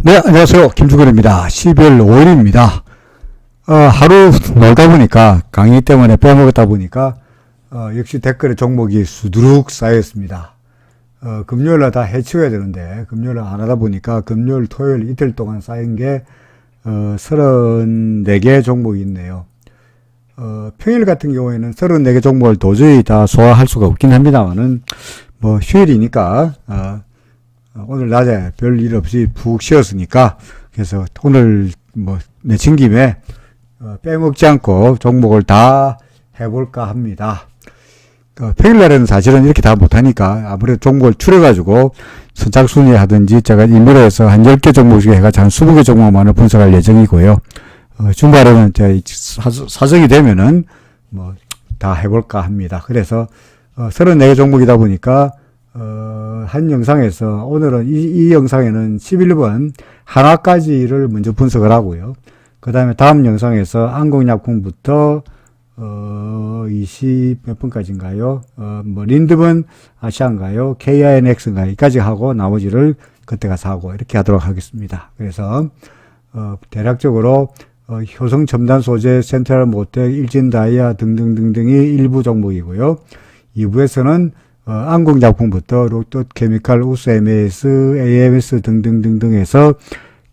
네, 안녕하세요. 김주근입니다. 12월 5일입니다. 하루 놀다 보니까, 강의 때문에 빼먹었다 보니까, 역시 댓글에 종목이 수두룩 쌓였습니다. 금요일날 다 해치워야 되는데, 금요일날 안 하다 보니까, 금요일, 토요일 이틀 동안 쌓인 게, 34개 종목이 있네요. 평일 같은 경우에는 34개 종목을 도저히 다 소화할 수가 없긴 합니다만은, 휴일이니까, 오늘 낮에 별 일 없이 푹 쉬었으니까, 그래서 오늘 내친 김에, 빼먹지 않고 종목을 다 해볼까 합니다. 평일날에는 사실은 이렇게 다 못하니까, 아무래도 종목을 추려가지고, 선착순위 하든지, 제가 인물에서 한 10개 종목씩 해가지고 한 20개 종목만을 분석할 예정이고요. 주말에는 사정이 되면은, 다 해볼까 합니다. 그래서, 34개 종목이다 보니까, 한 영상에서 오늘은 이 영상에는 11번 하나까지를 먼저 분석을 하고요. 그 다음에 다음 영상에서 안국약품부터 20 몇 번까지인가요? 린드번 아시안가요? KINX인가요? 여기까지 하고 나머지를 그때 가서 하고 이렇게 하도록 하겠습니다. 그래서 대략적으로 효성 첨단 소재, 센트럴 모텍, 일진 다이아 등등등등이 일부 종목이고요. 2부에서는 안국약품부터 롯데케미칼, 우스MAS, AMS 등등등등 해서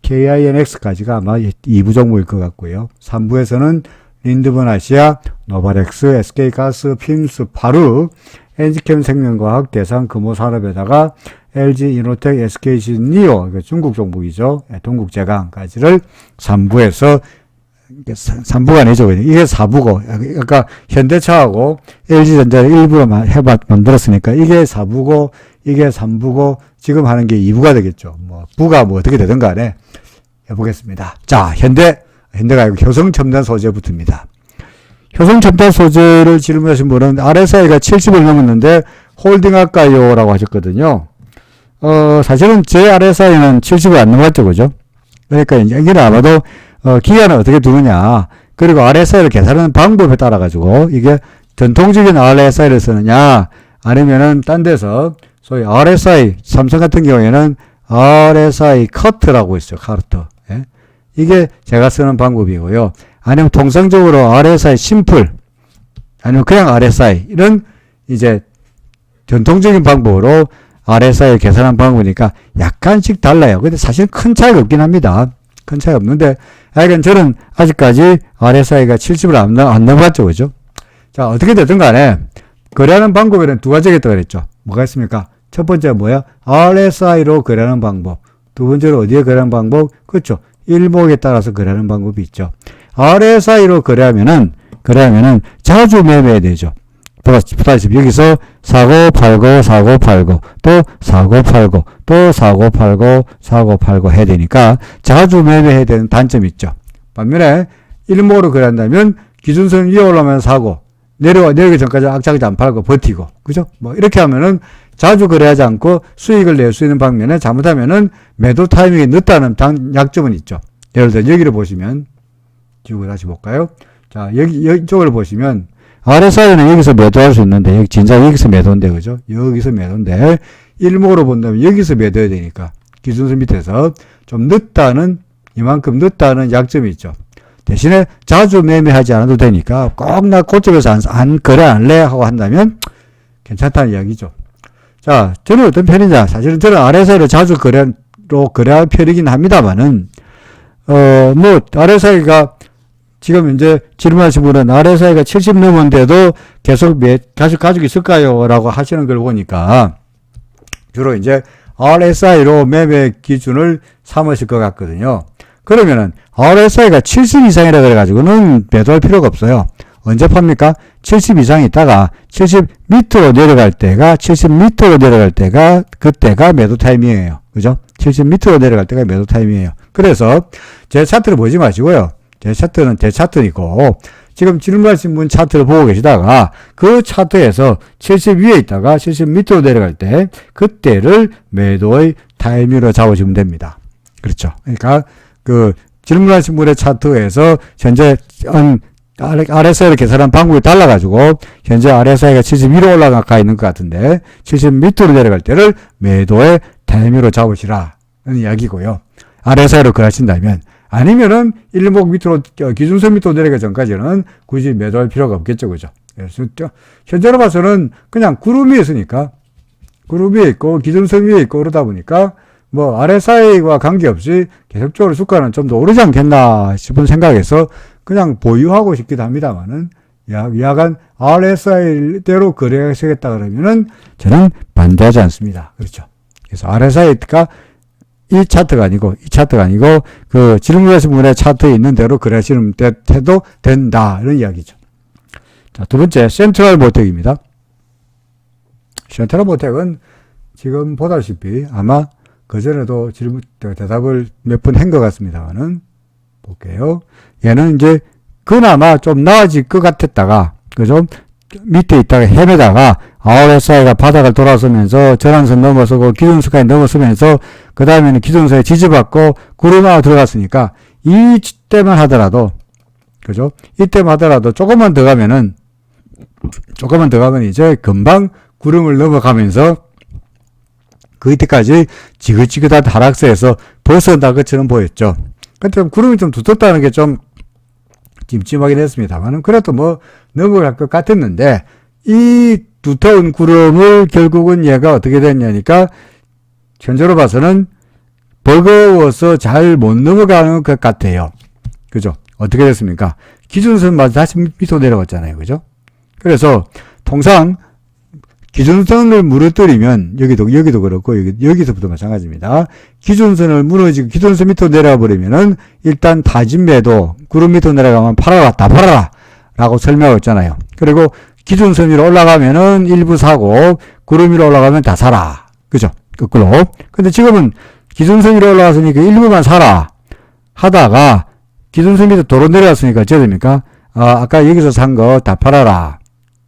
KINX까지가 아마 2부 종목일 것 같고요. 3부에서는 린드번 아시아, 노바렉스, SK가스, 핌스, 파르, 엔지캠 생명과학, 대상 금호산업에다가 LG 이노텍, SKC 니오, 중국 종목이죠. 동국제강까지를 3부에서 3부가 아니죠. 이게 4부고, 아까 현대차하고 LG전자를 일부러 만들었으니까 이게 4부고, 이게 3부고, 지금 하는 게 2부가 되겠죠. 부가 어떻게 되든 간에 해보겠습니다. 자, 현대가 아니고 효성첨단 소재부터입니다. 효성첨단 소재를 질문하신 분은 RSI가 70을 넘었는데 홀딩 할까요? 라고 하셨거든요. 사실은 제 RSI는 70을 안 넘었죠. 그죠? 그러니까 여기는 아마도 기간을 어떻게 두느냐, 그리고 RSI를 계산하는 방법에 따라 가지고 이게 전통적인 RSI를 쓰느냐, 아니면은 딴 데서 소위 RSI, 삼성 같은 경우에는 RSI 커트라고 있어요. 커트. 예? 이게 제가 쓰는 방법이고요. 아니면 통상적으로 RSI 심플, 아니면 그냥 RSI, 이런 이제 전통적인 방법으로 RSI를 계산하는 방법이니까 약간씩 달라요. 근데 사실 큰 차이가 없긴 합니다. 큰 차이 없는데, 하여간 저는 아직까지 RSI가 70을 안 넘어갔죠. 그죠? 자, 어떻게 됐든 간에, 거래하는 방법에는 두 가지가 있다고 그랬죠. 뭐가 있습니까? 첫 번째가 뭐야? RSI로 거래하는 방법. 두 번째로 어디에 거래하는 방법? 그렇죠. 일목에 따라서 거래하는 방법이 있죠. RSI로 거래하면은 자주 매매해야 되죠. 보다시피 여기서 사고 팔고 사고 팔고 또 사고 팔고 또 사고 팔고 사고 팔고 해야 되니까 자주 매매해야 되는 단점이 있죠. 반면에 일목으로 거래한다면 기준선 위에 올라오면 사고, 내려오기 전까지 악착같이 안 팔고 버티고, 그죠? 이렇게 하면은 자주 거래하지 않고 수익을 낼 수 있는 방면에, 잘못하면은 매도 타이밍이 늦다는 약점은 있죠. 예를 들어 여기를 보시면, 지우고 다시 볼까요? 자, 이쪽을 보시면 RSI는 여기서 매도할 수 있는데, 여기 진짜 여기서 매도인데, 그죠? 여기서 매도인데, 일목으로 본다면 여기서 매도해야 되니까, 기준선 밑에서 좀 이만큼 늦다는 약점이 있죠. 대신에 자주 매매하지 않아도 되니까, 꼭 나 그쪽에서 거래 안 할래? 하고 한다면, 괜찮다는 이야기죠. 자, 저는 어떤 편이냐? 사실은 저는 RSI를 자주 거래할 편이긴 합니다만은, RSI가 지금 이제 질문하신 분은 RSI가 70 넘었는데도 계속 가지고 있을까요? 라고 하시는 걸 보니까 주로 이제 RSI로 매매 기준을 삼으실 것 같거든요. 그러면은 RSI가 70 이상이라 그래가지고는 매도할 필요가 없어요. 언제 팝니까? 70 이상 있다가 70 밑으로 내려갈 때가 그때가 매도 타이밍이에요. 그죠? 70 밑으로 내려갈 때가 매도 타이밍이에요. 그래서 제 차트를 보지 마시고요. 제 차트는 제 차트이고, 지금 질문하신 분 차트를 보고 계시다가 그 차트에서 70 위에 있다가 70 밑으로 내려갈 때 그때를 매도의 타이밍으로 잡으시면 됩니다. 그렇죠. 그러니까 그 질문하신 분의 차트에서 현재 RSI를 계산한 방법이 달라가지고 현재 RSI가 70 위로 올라가 있는 것 같은데 70 밑으로 내려갈 때를 매도의 타이밍으로 잡으시라는 이야기고요. RSI로 거래하신다면, 아니면은 일목 밑으로, 기준선 밑으로 내려가기 전까지는 굳이 매도할 필요가 없겠죠. 그죠? 그래서 현재로 봐서는 그냥 구름 위에 있으니까, 구름 위에 있고, 기준선 위에 있고, 그러다 보니까, 뭐, RSI와 관계없이 계속적으로 주가는 좀 더 오르지 않겠나 싶은 생각에서 그냥 보유하고 싶기도 합니다만은, 약간 RSI대로 거래하시겠다 그러면은 저는 반대하지 않습니다. 그렇죠. 그래서 RSI가 이 차트가 아니고 그 질문하신 분의 차트에 있는 대로 거래하시는 해도 된다. 이런 이야기죠. 자, 두 번째, 센트럴 모텍입니다. 센트럴 모텍은 지금 보다시피 아마 그전에도 대답을 몇 번 한 것 같습니다만은 볼게요. 얘는 이제 그나마 좀 나아질 것 같았다가, 그죠? 밑에 있다가 헤매다가 RSI가 바닥을 돌아서면서 전환선 넘어서고 기준선까지 넘어서면서 그 다음에는 기준선에 지지받고 구름하고 들어갔으니까 이때만 하더라도, 그죠? 이때만 하더라도 조금만 더 가면 이제 금방 구름을 넘어가면서 그 이때까지 지긋지긋한 하락세에서 벗어난다 것처럼 보였죠. 근데 구름이 좀 두텁다는 게 좀 찜찜하긴 했습니다만은 그래도 뭐 넘어갈 것 같았는데 이 두터운 구름을 결국은 얘가 어떻게 됐냐니까 현재로 봐서는 버거워서 잘 못 넘어가는 것 같아요. 그죠? 어떻게 됐습니까? 기준선마저 다시 밑으로 내려갔잖아요. 그죠? 그래서 통상 기준선을 무너뜨리면 여기도 그렇고 여기서부터 마찬가지입니다. 기준선을 무너지고 기준선 밑으로 내려가 버리면은 일단 타진 매도 구름 밑으로 내려가면 팔아라 다 팔아라 라고 설명하고 있잖아요. 그리고 기준선 위로 올라가면은 일부 사고 구름 위로 올라가면 다 사라. 그죠? 거꾸로. 근데 지금은 기준선 위로 올라갔으니까 일부만 사라 하다가 기준선 밑으로 도로 내려갔으니까 어찌 됩니까? 아까 여기서 산 거 다 팔아라.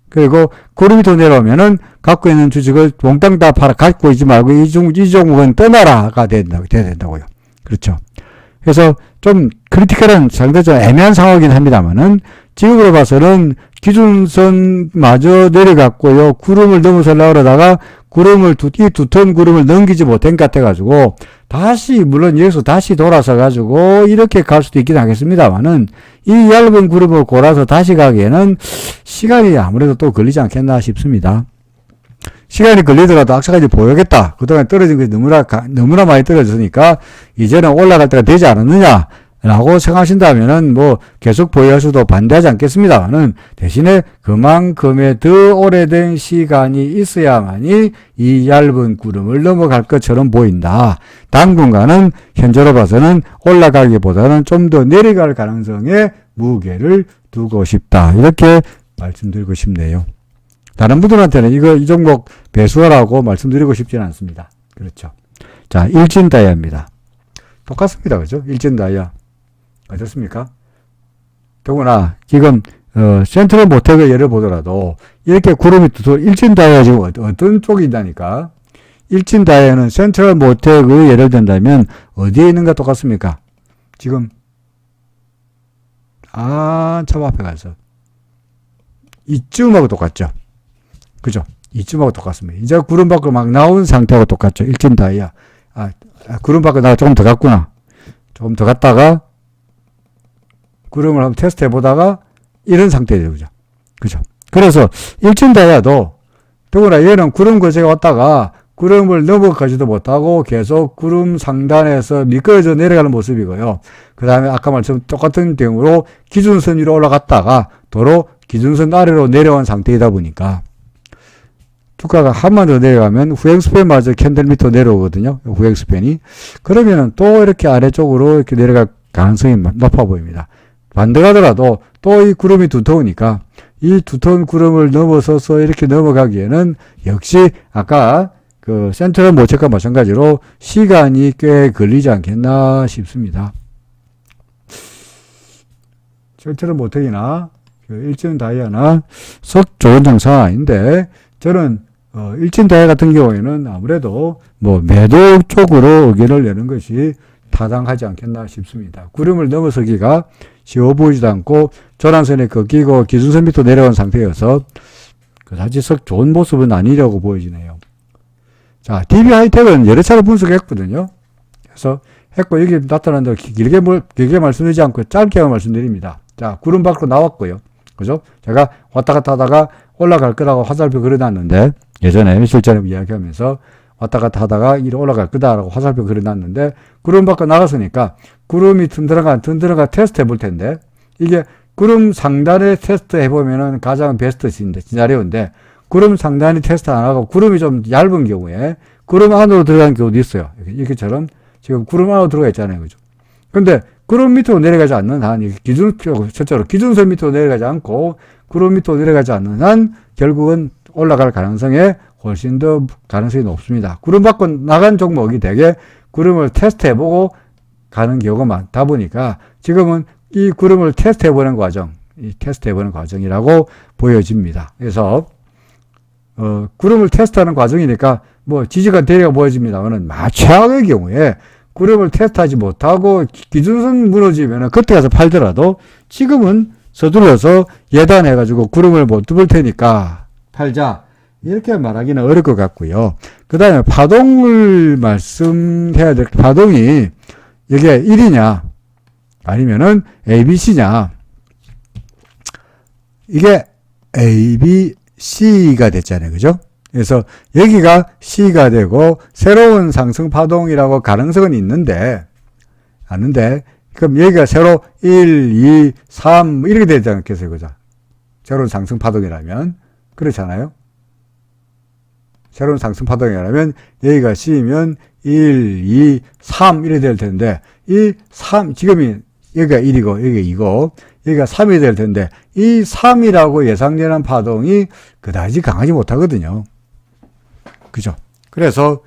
그리고 구름이 더 내려오면은 갖고 있는 주식을 몽땅 다 팔아, 갖고 있지 말고 이 종목은 떠나라가 돼야 된다고요. 그렇죠. 그래서 좀 크리티컬한 상당히 좀 애매한 상황이긴 합니다만은 지금으로 봐서는 기준선마저 내려갔고요. 구름을 넘어서려고 그러다가 이 두터운 구름을 넘기지 못한 것 같아가지고 다시 물론 여기서 다시 돌아서 가지고 이렇게 갈 수도 있긴 하겠습니다만은 이 얇은 구름을 골아서 다시 가기에는 시간이 아무래도 또 걸리지 않겠나 싶습니다. 시간이 걸리더라도 악사까지 보여야겠다. 그동안 떨어진 것이 너무나 많이 떨어졌으니까 이제는 올라갈 때가 되지 않았느냐 라고 생각하신다면은 뭐 계속 보유할 수도 반대하지 않겠습니다만은 대신에 그만큼의 더 오래된 시간이 있어야만이 이 얇은 구름을 넘어갈 것처럼 보인다. 당분간은 현재로 봐서는 올라가기보다는 좀 더 내려갈 가능성에 무게를 두고 싶다. 이렇게 말씀드리고 싶네요. 다른 분들한테는 이 종목 배수하라고 말씀드리고 싶지는 않습니다. 그렇죠. 자, 일진다이아입니다. 똑같습니다. 그죠? 일진다이아. 어떻습니까? 더구나, 지금, 센트럴 모텍의 예를 보더라도, 이렇게 구름이 일진다이아 지금 어떤 쪽이 있다니까? 일진다이아는 센트럴 모텍의 예를 든다면, 어디에 있는가 똑같습니까? 지금, 참 앞에 가서. 이쯤하고 똑같죠? 그죠? 이쯤하고 똑같습니다. 이제 구름 밖으로 막 나온 상태하고 똑같죠? 일진다이아. 구름 밖으로 나가 조금 더 갔구나. 조금 더 갔다가, 구름을 한번 테스트 해보다가 이런 상태죠. 그죠? 그죠? 그래서 일진다이아도 더구나 얘는 구름 거제가 왔다가 구름을 넘어가지도 못하고 계속 구름 상단에서 미끄러져 내려가는 모습이고요. 그 다음에 아까 말씀 똑같은 경우로 기준선 위로 올라갔다가 도로 기준선 아래로 내려온 상태이다 보니까 주가가 한번 더 내려가면 후행스팬마저 캔들 밑으로 내려오거든요. 후행스팬이. 그러면은 또 이렇게 아래쪽으로 이렇게 내려갈 가능성이 높아 보입니다. 반대가더라도 또 이 구름이 두터우니까 이 두터운 구름을 넘어서서 이렇게 넘어가기에는 역시 아까 그 센트럴 모텍과 마찬가지로 시간이 꽤 걸리지 않겠나 싶습니다. 센트럴 모텍이나 일진다이아나 썩 좋은 장사는 아닌데 저는 일진다이아 같은 경우에는 아무래도 뭐 매도 쪽으로 의견을 내는 것이 타당하지 않겠나 싶습니다. 구름을 넘어서기가 쉬워 보이지도 않고 전환선에 꺾이고 기준선 밑으로 내려온 상태여서 그다지 썩 좋은 모습은 아니라고 보여지네요. 자, DB 하이텍은 여러 차례 분석했거든요. 그래서 했고, 여기 나타난 대로 길게 말씀드리지 않고 짧게만 말씀드립니다. 자, 구름 밖으로 나왔고요. 그죠? 제가 왔다 갔다 하다가 올라갈 거라고 화살표 그려놨는데, 예전에 며칠 전에 이야기하면서 왔다 갔다 하다가 이리 올라갈 거다라고 화살표 그려놨는데, 구름 밖으로 나갔으니까 구름이 든든한가 테스트 해볼 텐데, 이게 구름 상단에 테스트 해보면은 가장 베스트 시나리오인데, 구름 상단이 테스트 안 하고 구름이 좀 얇은 경우에 구름 안으로 들어간 경우도 있어요. 이렇게처럼 지금 구름 안으로 들어가 있잖아요. 그죠? 근데 구름 밑으로 내려가지 않는 한, 첫째로 기준선 밑으로 내려가지 않고 구름 밑으로 내려가지 않는 한 결국은 올라갈 가능성에 훨씬 더 가능성이 높습니다. 구름 밖으로 나간 종목이 되게 구름을 테스트해보고 가는 경우가 많다 보니까 지금은 이 구름을 테스트해보는 과정이라고 보여집니다. 그래서 구름을 테스트하는 과정이니까 뭐 지지가 대략 보여집니다만은 최악의 경우에 구름을 테스트하지 못하고 기준선 무너지면 그때 가서 팔더라도 지금은 서둘러서 예단해가지고 구름을 못 뚫을 테니까 팔자, 이렇게 말하기는 어려울 것 같고요. 그 다음에 파동을 말씀해야 될, 파동이 이게 1이냐 아니면은 ABC냐, 이게 ABC가 됐잖아요. 그죠? 그래서 여기가 C가 되고 새로운 상승 파동이라고 가능성은 있는데, 그럼 여기가 새로 1, 2, 3 이렇게 되지 않겠어요? 그죠? 새로운 상승 파동이라면. 그렇잖아요? 새로운 상승 파동이라면 여기가 C면 1, 2, 3 이렇게 될 텐데, 이 3, 지금이 여기가 1이고 여기가 2고 여기가 3이 될 텐데, 이 3이라고 예상되는 파동이 그다지 강하지 못하거든요. 그죠? 그래서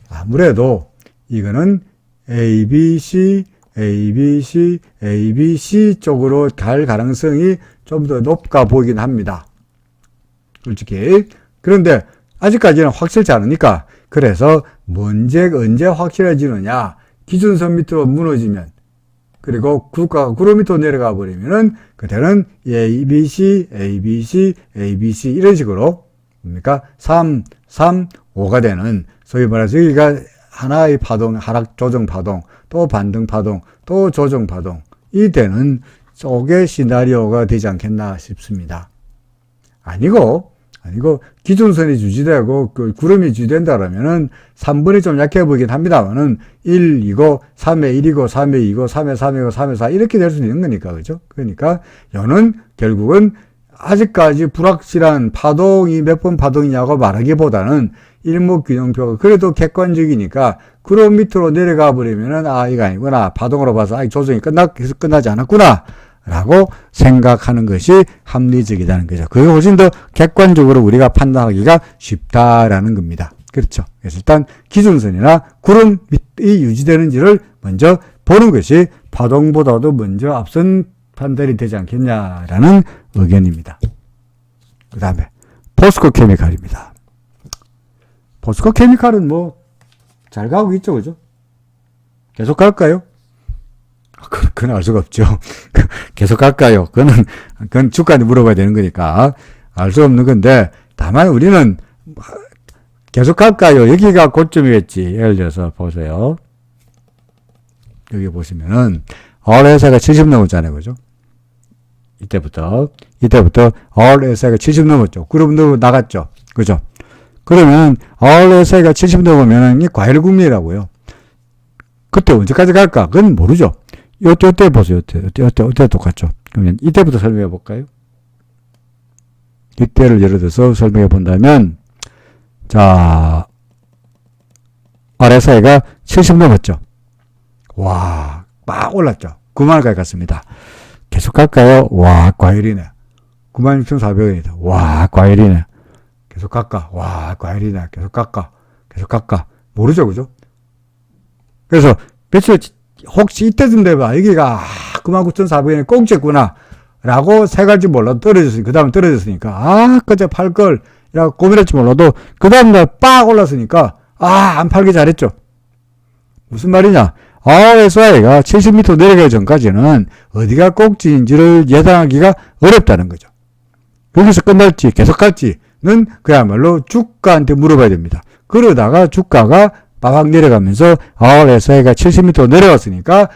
아무래도 이거는 ABC 쪽으로 갈 가능성이 좀 더 높아 보이긴 합니다. 솔직히. 그런데 아직까지는 확실치 않으니까, 그래서 언제 확실해지느냐, 기준선 밑으로 무너지면, 그리고 구름 밑으로 내려가 버리면은 그때는 ABC 이런 식으로 뭡니까? 3, 5가 되는, 소위 말해서 여기가 하나의 파동, 하락 조정 파동, 또 반등 파동, 또 조정 파동, 이 되는 쪽의 시나리오가 되지 않겠나 싶습니다. 아니고 기준선이 유지되고 그 구름이 유지된다 그러면은 3번이 좀 약해 보이긴 합니다만은 1, 2고 3에 1이고 3에 2고 3에 3이고 3에 4 이렇게 될 수 있는 거니까. 그죠? 그러니까 여는 결국은 아직까지 불확실한 파동이 몇 번 파동이냐고 말하기보다는 일목균형표가 그래도 객관적이니까 구름 밑으로 내려가 버리면은 이거 아니구나, 파동으로 봐서 조정이 끝나지 않았구나 라고 생각하는 것이 합리적이라는 거죠. 그게 훨씬 더 객관적으로 우리가 판단하기가 쉽다라는 겁니다. 그렇죠. 그래서 일단 기준선이나 구름이 유지되는지를 먼저 보는 것이 파동보다도 먼저 앞선 판단이 되지 않겠냐라는 의견입니다. 그 다음에 포스코 케미칼입니다. 포스코 케미칼은 뭐 잘 가고 있죠. 그죠? 계속 갈까요? 그건 알 수가 없죠. 계속 갈까요? 그건 주가한테 물어봐야 되는 거니까 알 수 없는 건데, 다만 우리는 계속 갈까요? 여기가 고점이겠지. 예를 들어서 보세요. 여기 보시면은 RSI가 70 넘었잖아요. 그죠? 이때부터 RSI가 70 넘었죠. 그룹으로 나갔죠. 그죠? 그러면 RSI가 70 넘으면은 이 과열금리라고요. 그때 언제까지 갈까? 그건 모르죠. 요때 보세요. 요때 똑같죠. 그러면 이때부터 설명해 볼까요? 이때를 예를 들어서 설명해 본다면, 자, RSI가 70 넘었죠. 와, 막 올랐죠. 90,000원까지 갔습니다. 계속 갈까요? 와, 과열이네. 96,400원이다. 와, 과열이네. 계속 갈까? 와, 과열이네. 계속 갈까? 모르죠, 그죠? 그래서 며칠, 혹시 이때쯤 되면 여기가 99,400원이 공짜구나 라고 생각할지 몰라도 그 다음에 떨어졌으니까 그저 팔걸 라고 고민할지 몰라도 그 다음날 빡 올랐으니까 안 팔기 잘했죠. 무슨 말이냐? RSI가 70m 내려가기 전까지는 어디가 꼭지인지를 예상하기가 어렵다는 거죠. 여기서 끝날지 계속 갈지는 그야말로 주가한테 물어봐야 됩니다. 그러다가 주가가 빠박 내려가면서 RSI가 70m 내려갔으니까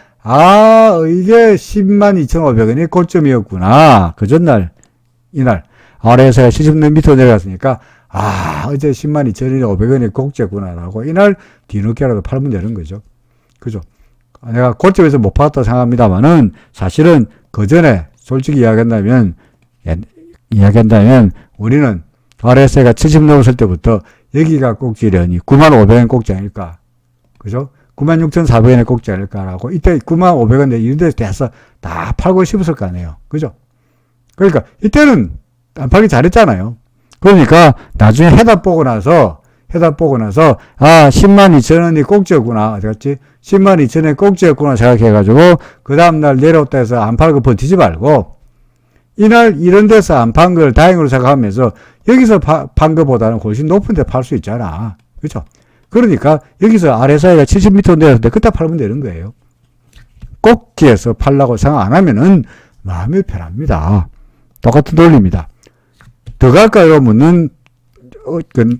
이게 102,500원이 고점이었구나. 그 전날 이날 RSI가 70m 내려갔으니까 어제 102,500원이 꼭지였구나라고 이날 뒤늦게라도 팔면 되는 거죠. 그죠? 내가 고점에서 못 팔았다 생각합니다만은 사실은 그 전에 솔직히 이야기한다면 우리는 RSI가 70 넘었을 때부터 여기가 꼭지려니 95,500원 꼭지 아닐까. 그죠? 96,400원의 꼭지 아닐까라고 이때 95,500원 이런 데서 돼서 다 팔고 싶었을 거 아니에요. 그죠? 그러니까 이때는 안 팔기 잘했잖아요. 그러니까 나중에 해답 보고 나서 102,000원이 꼭지였구나. 어디 갔지? 102,000원이 꼭지였구나 생각해가지고 그 다음날 내려왔다 해서 안 팔고 버티지 말고 이날 이런 데서 안 판 걸 다행으로 생각하면서 여기서 판 것보다는 훨씬 높은 데 팔 수 있잖아. 그죠? 그러니까 여기서 RSI가 70m 내렸을 때 그때 팔면 되는 거예요. 꼭지에서 팔라고 생각 안 하면은 마음이 편합니다. 똑같은 논리입니다. 더 갈까요? 묻는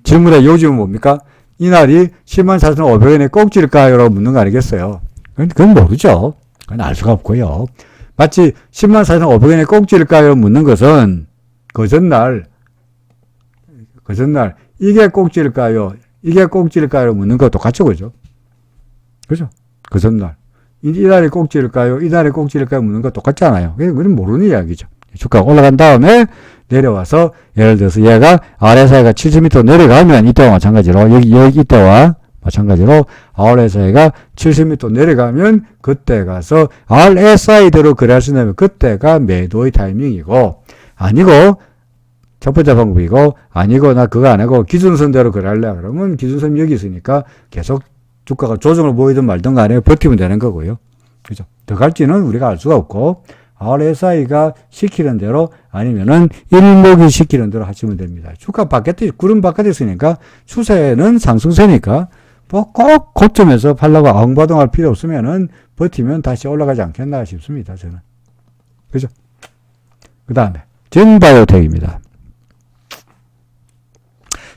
질문의 요즘은 뭡니까? 이날이 104,500원의 꼭지일까요? 라고 묻는 거 아니겠어요? 그건 모르죠. 그건 알 수가 없고요. 마치 104,500원의 꼭지일까요? 묻는 것은 그 전날 이게 꼭지일까요? 묻는 거 똑같죠, 그죠? 그죠? 그 전날 이날이 꼭지일까요? 묻는 거 똑같지 않아요. 그건 모르는 이야기죠. 주가가 올라간 다음에 내려와서 예를 들어서 얘가 RSI가 70m 내려가면 이때와 마찬가지로 이때와 마찬가지로 RSI가 70m 내려가면 그때 가서 RSI대로 거래하신다면 그때가 매도의 타이밍이고 아니고 첫 번째 방법이고 아니고 나 그거 안 하고 기준선대로 거래할래 그러면 기준선 여기 있으니까 계속 주가가 조정을 보이든 말든 간에 버티면 되는 거고요. 그죠? 더 갈지는 우리가 알 수가 없고 RSI가 시키는 대로 아니면은 일목이 시키는 대로 하시면 됩니다. 주가 구름 바깥에 있으니까 추세는 상승세니까 뭐 꼭 고점에서 팔라고 아웅바둥할 필요 없으면은 버티면 다시 올라가지 않겠나 싶습니다. 저는. 그죠? 그 다음에 진바이오텍입니다.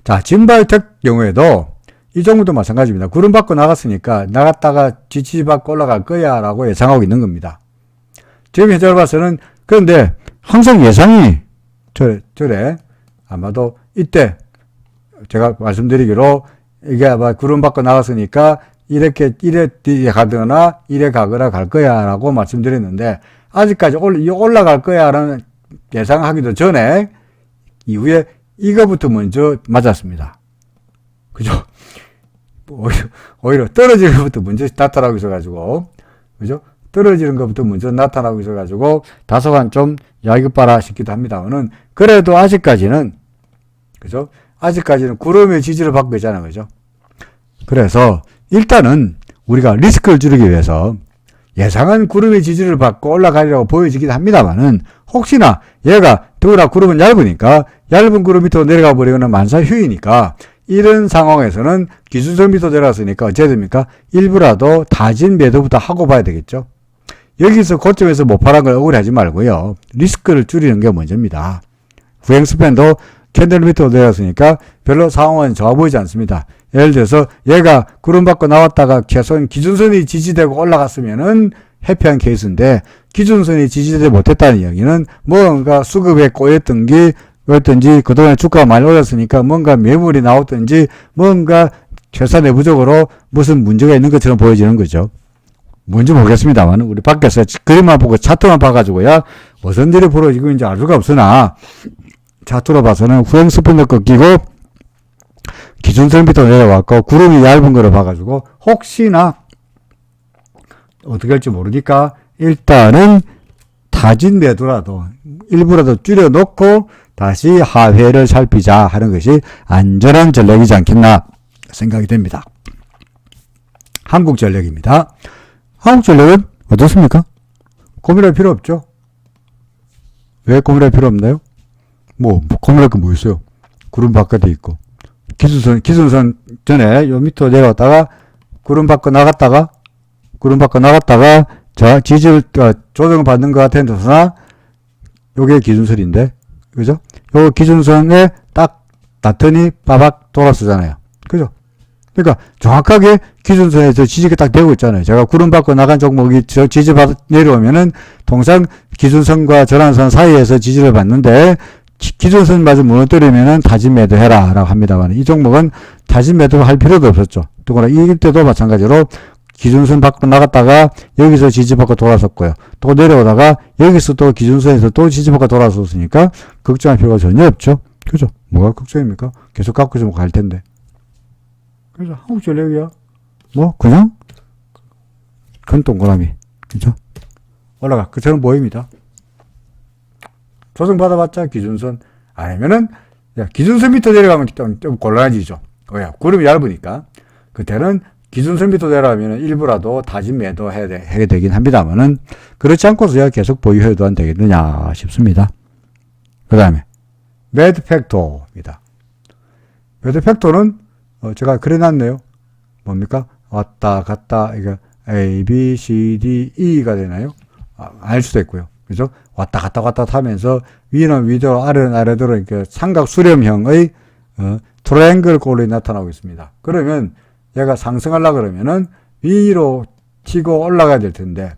자, 진바이오텍 경우에도 이 종류도 마찬가지입니다. 구름 받고 나갔으니까 나갔다가 지지지 받고 올라갈 거야 라고 예상하고 있는 겁니다. 지금 현재로 봐서는 그런데 항상 예상이 저래 아마도 이때 제가 말씀드리기로 이게 아마 구름 받고 나갔으니까 이래 가거나 이래 가거나 갈 거야 라고 말씀드렸는데 아직까지 올라갈 거야 라는 예상하기도 전에 이후에 이거부터 먼저 맞았습니다. 그죠? 오히려 떨어지는 것부터 먼저 나타나고 있어가지고 그죠? 떨어지는 것부터 먼저 나타나고 있어가지고 다소간 좀 이거 봐라 싶기도 합니다만은 그래도 아직까지는 그죠? 아직까지는 구름의 지지를 받고 있잖아요. 그죠? 그래서 일단은 우리가 리스크를 줄이기 위해서 예상한 구름의 지지를 받고 올라가리라고 보여지긴 합니다만은 혹시나 얘가 더구나 구름은 얇으니까 얇은 구름 밑으로 내려가 버리거나 만사휴이니까 이런 상황에서는 기준선 밑으로 내려갔으니까 어찌해야 됩니까? 일부라도 다진 매도부터 하고 봐야 되겠죠. 여기서 고점에서 못 팔은 걸 억울해하지 말고요. 리스크를 줄이는 게 먼저입니다. 후행스팬도 캔들 밑으로 내려갔으니까 별로 상황은 좋아 보이지 않습니다. 예를 들어서 얘가 구름 받고 나왔다가 최소한 기준선이 지지되고 올라갔으면은 해피한 케이스인데 기준선이 지지되지 못했다는 이야기는 뭔가 수급에 꼬였던지 그동안에 주가가 많이 올랐으니까 뭔가 매물이 나왔든지 뭔가 회사 내부적으로 무슨 문제가 있는 것처럼 보여지는 거죠. 뭔지 모르겠습니다만 우리 밖에서 그림만 보고 차트만 봐가지고야 무슨 일이 벌어지고 있는지 알 수가 없으나 차트로 봐서는 후행 스펀더 꺾이고 기준선 밑으로 내려왔고 구름이 얇은 거를 봐가지고 혹시나 어떻게 할지 모르니까 일단은 타진 매도라도 일부라도 줄여놓고 다시 하회를 살피자 하는 것이 안전한 전략이지 않겠나 생각이 됩니다. 한국전력입니다. 한국전력은 어떻습니까? 고민할 필요 없죠. 왜 고민할 필요 없나요? 고민할 거 뭐 있어요? 구름 바깥에 있고 기준선 전에 요 밑으로 내려왔다가 구름 받고 나갔다가 지지를 조정을 받는 것 같아서나 요게 기준선인데 그죠? 요 기준선에 딱 닿더니 빠박 돌아서잖아요. 그죠? 그러니까 정확하게 기준선에서 지지가 딱 되고 있잖아요. 제가 구름 받고 나간 종목이 지지받아 내려오면은 통상 기준선과 전환선 사이에서 지지를 받는데 기준선마저 무너뜨리면은 타진 매도해라 라고 합니다만 이 종목은 타진 매도할 필요도 없었죠. 또거나 이길 때도 마찬가지로 기준선 밖으로 나갔다가 여기서 지지받고 돌아섰고요. 또 내려오다가 여기서 또 기준선에서 또 지지받고 돌아섰으니까 걱정할 필요가 전혀 없죠. 그죠? 뭐가 걱정입니까? 계속 갖고 좀 갈 텐데. 그래서 한국전력이야. 뭐 그냥 큰 동그라미. 그죠? 올라가. 그처럼 보입니다. 조정받아봤자 기준선 아니면은 기준선 밑으로 내려가면 좀 곤란해지죠. 왜요? 구름이 얇으니까. 그때는 기준선 밑으로 내려가면 일부라도 다진 매도해야 하게 되긴 합니다만은 그렇지 않고서야 계속 보유해도 안 되겠느냐 싶습니다. 그 다음에 매드 팩터입니다. 매드 팩터는 제가 그려놨네요. 뭡니까? 왔다 갔다 이거 A, B, C, D, E가 되나요? 알 수도 있고요. 그죠? 왔다 갔다 왔다 하면서 위는 위로 아래는 아래대로 이렇게 삼각 수렴형의 트라이앵글 꼴이 나타나고 있습니다. 그러면 얘가 상승하려고 그러면은 위로 치고 올라가야 될 텐데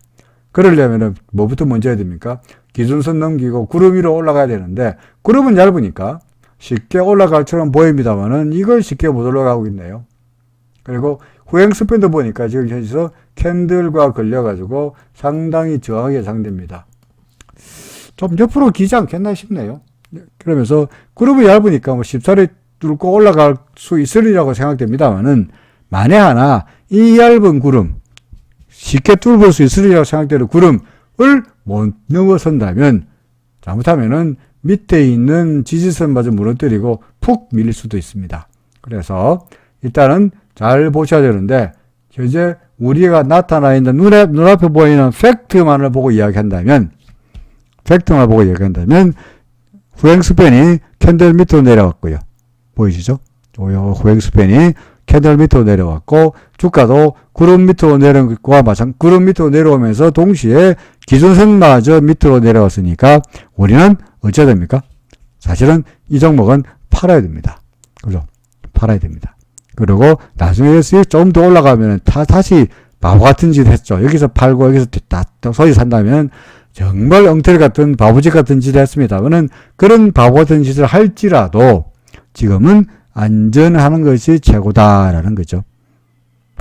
그러려면은 뭐부터 먼저 해야 됩니까? 기준선 넘기고 구름 위로 올라가야 되는데 구름은 얇으니까 쉽게 올라갈처럼 보입니다만은 이걸 쉽게 못 올라가고 있네요. 그리고 후행 스팬도 보니까 지금 현재서 캔들과 걸려가지고 상당히 저하게 예상됩니다. 좀 옆으로 기지 않겠나 싶네요. 그러면서 구름이 얇으니까 뭐 쉽사리 뚫고 올라갈 수 있으리라고 생각됩니다만은 만에 하나 이 얇은 구름 쉽게 뚫을 수 있으리라고 생각되는 구름을 못 넘어선다면 잘못하면은 밑에 있는 지지선마저 무너뜨리고 푹 밀릴 수도 있습니다. 그래서 일단은 잘 보셔야 되는데 현재 우리가 나타나 있는 눈앞에 보이는 팩트만을 보고 이야기한다면 후행 스팬이 캔들 밑으로 내려왔고요. 보이시죠? 후행 스팬이 캔들 밑으로 내려왔고 주가도 구름 밑으로 내려온 것과 마찬가지 구름 밑으로 내려오면서 동시에 기준선마저 밑으로 내려왔으니까 우리는 어찌해야 됩니까? 사실은 이 종목은 팔아야 됩니다. 그죠? 팔아야 됩니다. 그리고 나중에 좀 더 올라가면 다시 바보 같은 짓 했죠. 여기서 팔고 여기서 소위 산다면 정말 엉터리 같은 바보짓 같은 짓을 했습니다만은 그런 바보 같은 짓을 할지라도 지금은 안전하는 것이 최고다라는 거죠.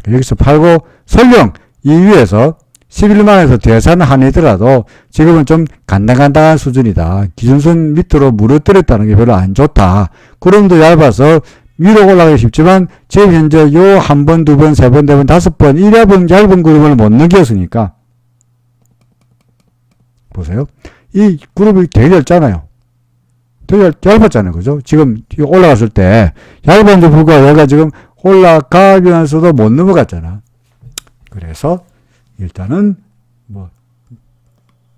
여기서 팔고 설령 이 위에서 11만에서 대산하니더라도 지금은 좀 간당간당한 수준이다. 기준선 밑으로 무너뜨렸다는 게 별로 안 좋다. 구름도 얇아서 위로 올라가기 쉽지만 지금 현재 요 한 번, 두 번, 세 번, 네 번, 다섯 번 이 얇은 구름을 못 넘겼으니까 보세요. 이 구름이 되게 얇잖아요. 되게 얇았잖아요. 그죠? 지금 올라갔을 때 얇은데 불구하고 얘가 지금 올라가면서도 못 넘어갔잖아. 그래서 일단은 뭐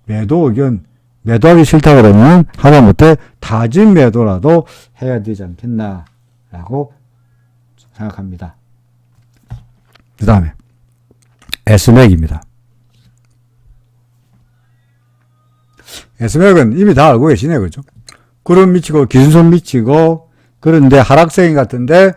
매도 의견 매도하기 싫다 그러면 하다못해 타진 매도라도 해야 되지 않겠나 라고 생각합니다. 그 다음에 S맥입니다. S맥은 이미 다 알고 계시네. 그죠? 구름 미치고 기준선 미치고 그런데 하락세인 같은데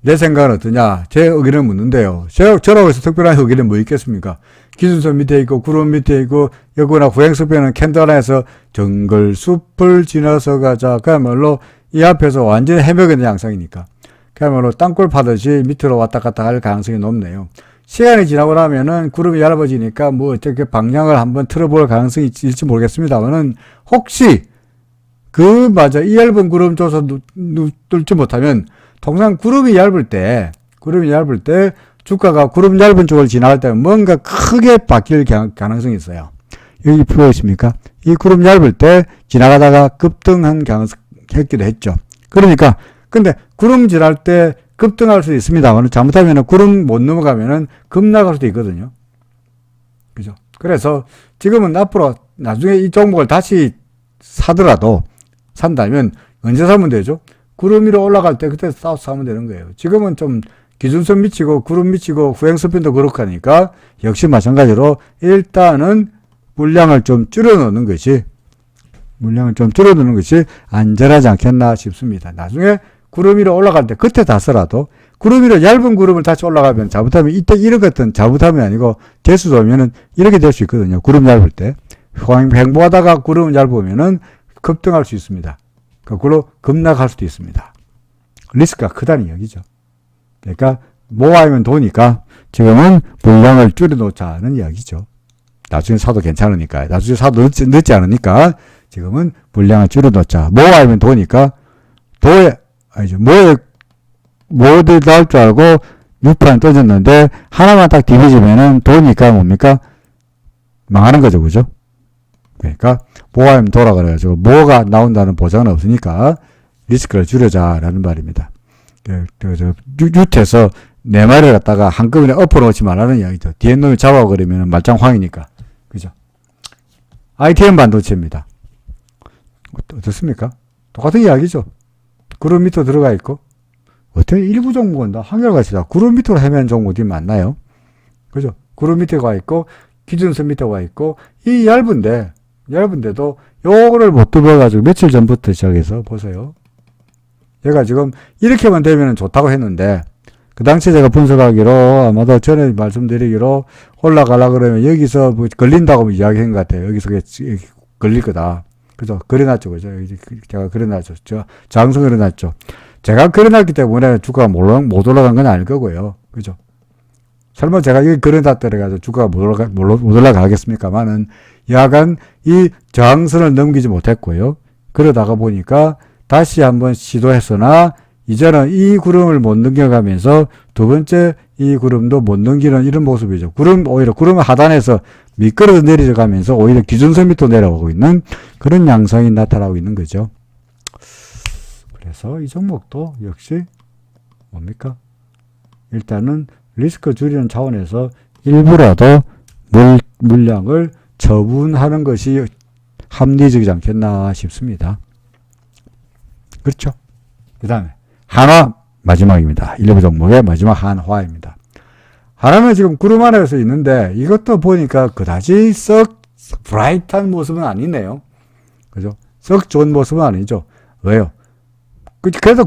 내 생각은 어떠냐? 제 의견을 묻는데요. 저라고 해서 특별한 의견은 뭐 있겠습니까? 기준선 밑에 있고 구름 밑에 있고 여기나 후행스페는 캔들 안에서 정글숲을 지나서 가자. 그야말로 이 앞에서 완전히 해먹은 양상이니까 그야말로 땅굴 파듯이 밑으로 왔다 갔다 할 가능성이 높네요. 시간이 지나고 나면은 구름이 얇아지니까 뭐 어떻게 방향을 한번 틀어볼 가능성이 있을지 모르겠습니다만은 혹시 맞아 이 얇은 구름 줘서 뚫지 못하면 통상 구름이 얇을 때 주가가 구름 얇은 쪽을 지나갈 때 뭔가 크게 바뀔 가능성이 있어요. 여기 보이십니까? 이 구름 얇을 때 지나가다가 급등한 했기도 했죠. 그러니까 근데 구름 지날 때 급등할 수도 있습니다만 잘못하면 구름 못 넘어가면은 급락할 수도 있거든요. 그죠? 그래서 지금은 앞으로 나중에 이 종목을 다시 산다면 언제 사면 되죠? 구름 위로 올라갈 때 그때 사면 되는 거예요. 지금은 좀 기준선 미치고 구름 미치고 후행스핀도 그렇고 하니까 역시 마찬가지로 일단은 물량을 좀 줄여놓는 것이 안전하지 않겠나 싶습니다. 나중에 구름 위로 올라갈 때 그때 다서라도 구름 위로 얇은 구름을 다시 올라가면 잘못하면 이때 이런 것은 잘못하면 아니고 재수 좋으면은 이렇게 될 수 있거든요. 구름 얇을 때. 횡보하다가 구름을 얇으면은 급등할 수 있습니다. 거꾸로 급락할 수도 있습니다. 리스크가 크다는 이야기죠. 그러니까 모아이면 도니까 지금은 물량을 줄여놓자는 이야기죠. 나중에 사도 괜찮으니까. 나중에 사도 늦지 않으니까 지금은 물량을 줄여놓자. 모아이면 도니까 뭐들 나올 줄 알고 6판 떠졌는데 하나만 딱 디비지면은 도니까 뭡니까? 망하는 거죠. 그죠? 그러니까 모아이면 도라 그래가지고 뭐가 나온다는 보장은 없으니까 리스크를 줄여자라는 말입니다. 그래서 유트에서 네 마리를 갖다가 한꺼번에 엎어놓지 말라는 이야기죠. 뒤에 놈이 잡아버리면 말짱황이니까. 그죠? ITM 반도체입니다. 어떻습니까? 똑같은 이야기죠. 구름 밑으로 들어가 있고, 어떻게 일부 종목은 다 한결같이 다 구름 밑으로 헤매는 종목이 많나요? 그죠? 구름 밑에 가 있고, 기준선 밑에 가 있고, 이 얇은데도 요거를 못 뚫어가지고 며칠 전부터 시작해서 보세요. 얘가 지금 이렇게만 되면 좋다고 했는데, 그 당시에 제가 분석하기로, 아마도 전에 말씀드리기로, 올라가려 그러면 여기서 뭐 걸린다고 이야기한 것 같아요. 여기서 걸릴 거다. 그죠? 그려놨죠. 그죠? 제가 그려놨죠. 장성 그려놨죠. 제가 그려놨기 때문에 주가가 못 올라간 건 아닐 거고요. 그죠? 설마 제가 여기 그려놨더라도 주가가 못 올라가겠습니까만은, 야간 이 저항선을 넘기지 못했고요. 그러다가 보니까 다시 한번 시도했으나, 이제는 이 구름을 못 넘겨가면서 두 번째 이 구름도 못 넘기는 이런 모습이죠. 오히려 구름 하단에서 미끄러져 내려가면서 오히려 기준선 밑으로 내려오고 있는 그런 양상이 나타나고 있는 거죠. 그래서 이 종목도 역시 뭡니까? 일단은 리스크 줄이는 차원에서 일부라도 물량을 처분하는 것이 합리적이지 않겠나 싶습니다. 그렇죠? 그 다음에 한화 마지막입니다. 일부 종목의 마지막 한화입니다. 한화는 지금 구름 안에서 있는데 이것도 보니까 그다지 썩 브라이트한 모습은 아니네요. 그죠? 썩 좋은 모습은 아니죠. 왜요? 그래도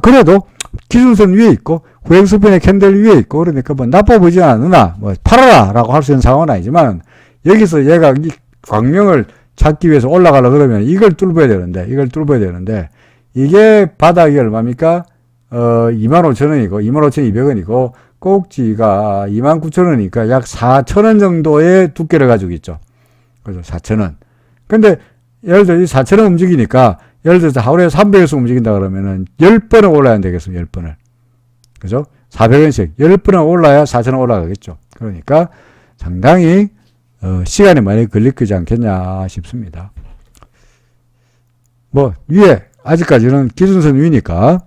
기준선 위에 있고 후행수변의 캔들 위에 있고 그러니까 뭐 나빠 보이지 않으나 뭐 팔아라 라고 할 수 있는 상황은 아니지만 여기서 얘가 이 광명을 찾기 위해서 올라가려고 그러면 이걸 뚫어야 되는데 이게 바닥이 얼마입니까? 25,000원이고 25,200원이고 꼭지가 29,000원이니까 약 4,000원 정도의 두께를 가지고 있죠. 그죠? 4,000원. 근데 예를 들어 이 4,000원 움직이니까 예를 들어서 하루에 300에서 움직인다 그러면은 10번은 올라야 되겠습니다. 10번을. 그죠? 400원씩 10번은 올라야 4,000원 올라가겠죠. 그러니까 상당히 시간이 많이 걸릴 거지 않겠냐 싶습니다. 뭐 위에 아직까지는 기준선 위니까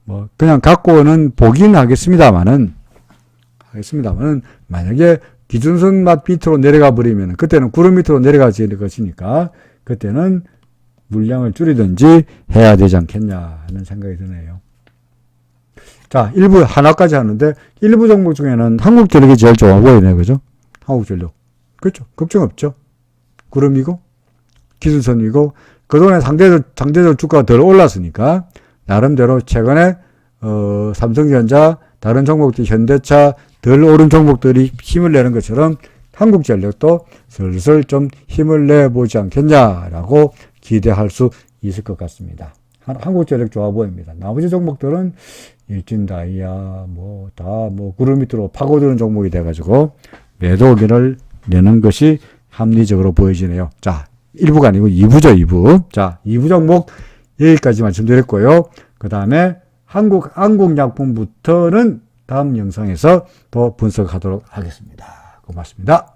뭐 그냥 갖고는 보긴 하겠습니다만은 만약에 기준선 밑으로 내려가 버리면 그때는 구름 밑으로 내려가지 것이니까 그때는 물량을 줄이든지 해야 되지 않겠냐 하는 생각이 드네요. 자, 일부 하나까지 하는데 일부 종목 중에는 한국전력이 제일 좋아 보이네요. 그죠? 한국전력. 그렇죠. 걱정 없죠. 구름이고 기준선이고 그동안에 상대적 주가가 덜 올랐으니까 나름대로 최근에 삼성전자 다른 종목들 현대차 덜 오른 종목들이 힘을 내는 것처럼 한국전력도 슬슬 좀 힘을 내보지 않겠냐라고 기대할 수 있을 것 같습니다. 한국전력 좋아 보입니다. 나머지 종목들은 일진다이아 구름 밑으로 파고드는 종목이 돼가지고 매도 의견을 내는 것이 합리적으로 보여지네요. 자, 1부가 아니고 2부죠, 2부. 자, 2부 종목 여기까지 말씀드렸고요. 그 다음에 한국약품부터는 다음 영상에서 더 분석하도록 하겠습니다. 고맙습니다.